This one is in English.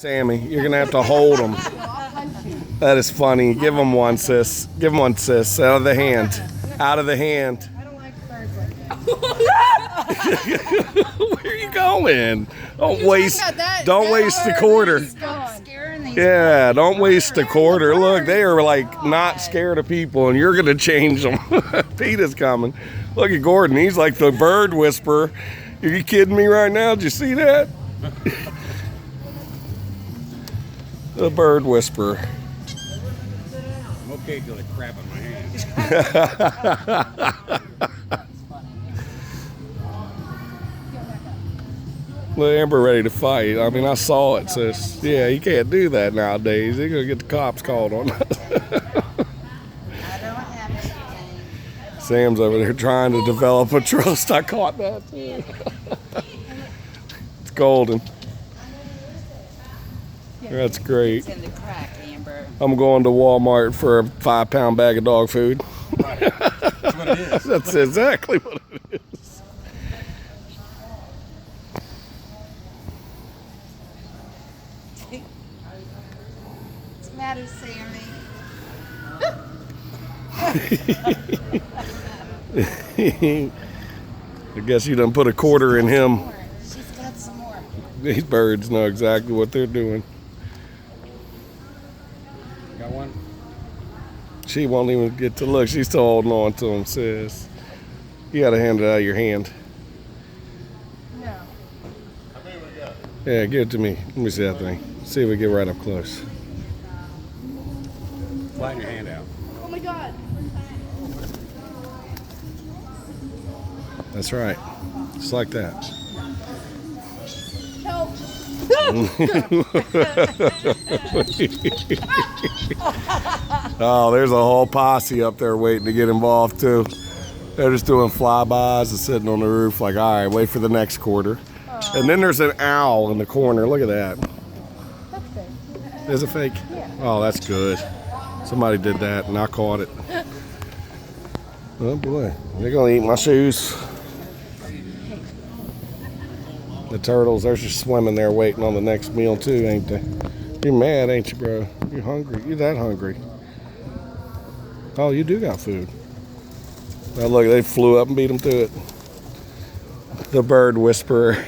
Sammy, you're gonna have to hold them. That is funny. Give him one, sis. Give him one, sis. Out of the hand. Out of the hand. I don't like birds like that. Where are you going? Don't waste the quarter. Yeah, don't waste the quarter. Look, they are like not scared of people, and you're gonna change them. Pete is coming. Look at Gordon. He's like the bird whisperer. Are you kidding me right now? Did you see that? The bird whisperer. I'm okay till they crap in my hands. Look, Amber ready to fight. I mean, I saw it, sis. Yeah, you can't do that nowadays. They're gonna get the cops called on us. Sam's over there trying to develop a trust. I caught that too. It's golden. That's great. It's in the crack, Amber. I'm going to Walmart for a 5-pound bag of dog food. Right. That's what it is. That's exactly what it is. What's the matter, Sammy? I guess you done put a quarter in him. She's got some more. These birds know exactly what they're doing. Got one? She won't even get to look. She's still holding on to him, sis. You gotta hand it out of your hand. No. Yeah, give it to me. Let me see that thing. See if we get right up close. Flatten your hand out. Oh my God. That's right. Just like that. Help. Oh, there's a whole posse up there waiting to get involved too. They're just doing flybys and sitting on the roof like, all right, wait for the next quarter. And then there's an owl in the corner. Look at that. That's fake. Is it fake? Yeah. Oh, that's good. Somebody did that and I caught it. Oh boy, they're gonna eat my shoes. The turtles, they're just swimming there waiting on the next meal too, ain't they? You're mad, ain't you, bro? You're hungry. You're that hungry. Oh, you do got food. Now look, they flew up and beat them to it. The bird whisperer.